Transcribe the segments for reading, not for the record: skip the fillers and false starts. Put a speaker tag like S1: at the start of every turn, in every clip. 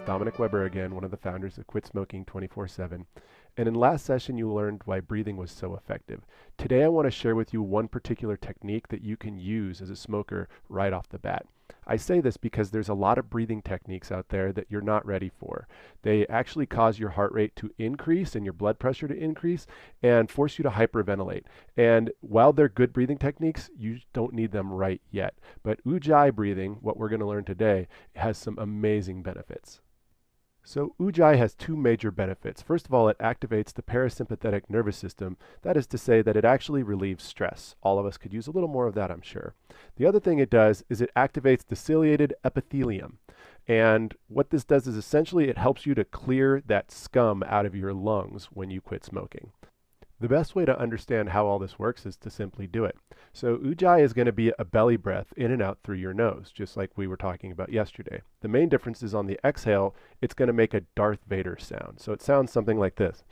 S1: Dominic Weber again, one of the founders of Quit Smoking 24/7. And in last session, you learned why breathing was so effective. Today, I want to share with you one particular technique that you can use as a smoker right off the bat. I say this because there's a lot of breathing techniques out there that you're not ready for. They actually cause your heart rate to increase and your blood pressure to increase and force you to hyperventilate. And while they're good breathing techniques, you don't need them right yet. But Ujayii breathing, what we're going to learn today, has some amazing benefits. So Ujayii has two major benefits. First of all, it activates the parasympathetic nervous system. That is to say that it actually relieves stress. All of us could use a little more of that, I'm sure. The other thing it does is it activates the ciliated epithelium. And what this does is essentially it helps you to clear that scum out of your lungs when you quit smoking. The best way to understand how all this works is to simply do it. So Ujayii is going to be a belly breath in and out through your nose, just like we were talking about yesterday. The main difference is on the exhale, it's going to make a Darth Vader sound. So it sounds something like this.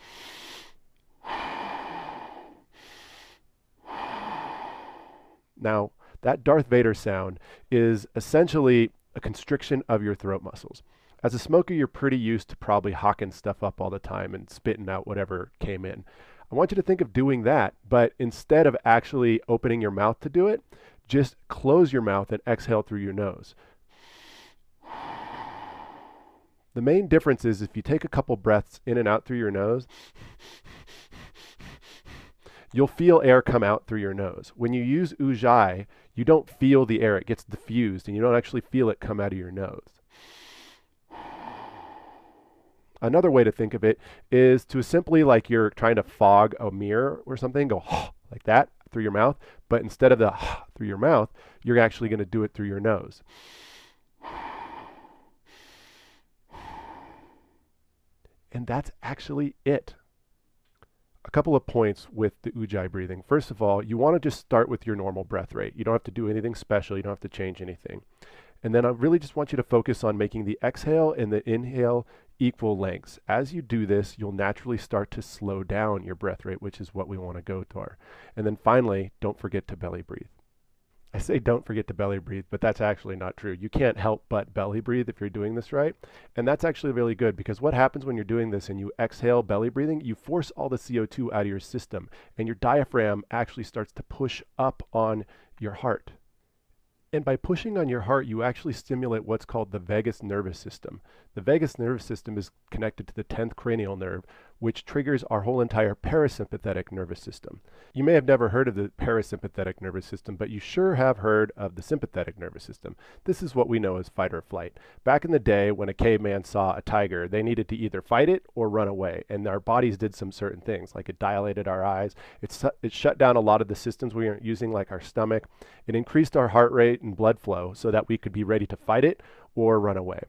S1: Now, that Darth Vader sound is essentially a constriction of your throat muscles. As a smoker, you're pretty used to probably hawking stuff up all the time and spitting out whatever came in. I want you to think of doing that, but instead of actually opening your mouth to do it, just close your mouth and exhale through your nose. The main difference is if you take a couple breaths in and out through your nose, you'll feel air come out through your nose. When you use Ujayii, you don't feel the air. It gets diffused, and you don't actually feel it come out of your nose. Another way to think of it is to simply, like you're trying to fog a mirror or something, go like that through your mouth, but instead of the through your mouth, you're actually going to do it through your nose. And that's actually it. A couple of points with the Ujayii breathing. First of all, you want to just start with your normal breath rate. You don't have to do anything special. You don't have to change anything. And then I really just want you to focus on making the exhale and the inhale equal lengths. As you do this, you'll naturally start to slow down your breath rate, which is what we want to go toward. And then finally, don't forget to belly breathe. I say don't forget to belly breathe, but that's actually not true. You can't help but belly breathe if you're doing this right. And that's actually really good because what happens when you're doing this and you exhale belly breathing, you force all the CO2 out of your system and your diaphragm actually starts to push up on your heart. And by pushing on your heart, you actually stimulate what's called the vagus nervous system. The vagus nervous system is connected to the 10th cranial nerve, which triggers our whole entire parasympathetic nervous system. You may have never heard of the parasympathetic nervous system, but you sure have heard of the sympathetic nervous system. This is what we know as fight or flight. Back in the day, when a caveman saw a tiger, they needed to either fight it or run away. And our bodies did some certain things, like it dilated our eyes. It shut down a lot of the systems we weren't using, like our stomach. It increased our heart rate and blood flow so that we could be ready to fight it or run away.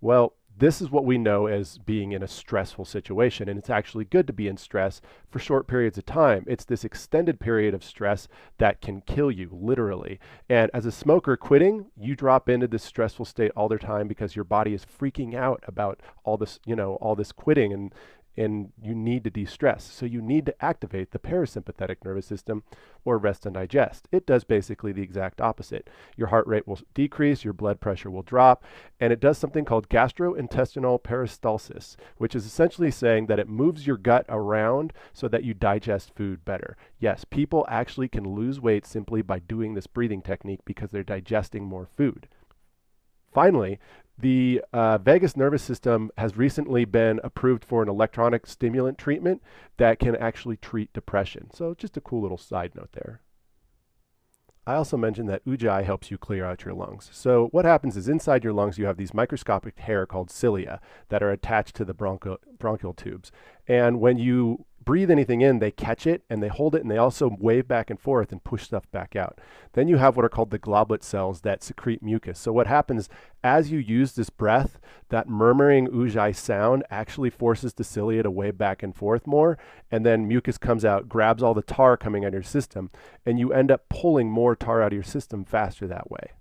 S1: Well, this is what we know as being in a stressful situation, and it's actually good to be in stress for short periods of time. It's this extended period of stress that can kill you, literally. And as a smoker quitting, you drop into this stressful state all the time because your body is freaking out about all this, all this quitting, and you need to de-stress. So you need to activate the parasympathetic nervous system or rest and digest. It does basically the exact opposite. Your heart rate will decrease, your blood pressure will drop, and it does something called gastrointestinal peristalsis, which is essentially saying that it moves your gut around so that you digest food better. Yes, people actually can lose weight simply by doing this breathing technique because they're digesting more food. Finally, the vagus nervous system has recently been approved for an electronic stimulant treatment that can actually treat depression. So just a cool little side note there. I also mentioned that Ujayii helps you clear out your lungs. So what happens is inside your lungs you have these microscopic hair called cilia that are attached to the bronchial tubes. And when you breathe anything in, they catch it and they hold it and they also wave back and forth and push stuff back out. Then you have what are called the goblet cells that secrete mucus. So what happens as you use this breath, that murmuring Ujayii sound actually forces the cilia to wave back and forth more, and then mucus comes out, grabs all the tar coming out of your system, and you end up pulling more tar out of your system faster that way.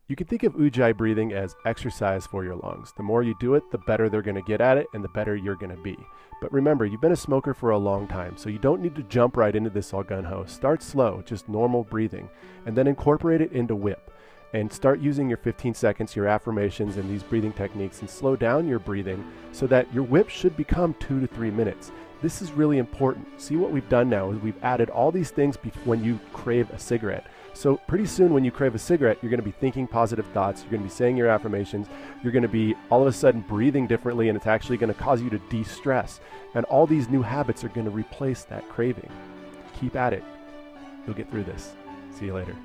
S1: You can think of Ujayii breathing as exercise for your lungs. The more you do it, the better they're going to get at it and the better you're going to be. But remember, you've been a smoker for a long time, so you don't need to jump right into this all gun-ho. Start slow, just normal breathing, and then incorporate it into WIP. and start using your 15 seconds, your affirmations, and these breathing techniques, and slow down your breathing so that your whip should become 2 to 3 minutes. This is really important. See what we've done now is we've added all these things when you crave a cigarette. So pretty soon when you crave a cigarette, you're going to be thinking positive thoughts, you're going to be saying your affirmations, you're going to be all of a sudden breathing differently, and it's actually going to cause you to de-stress. And all these new habits are going to replace that craving. Keep at it. You'll get through this. See you later.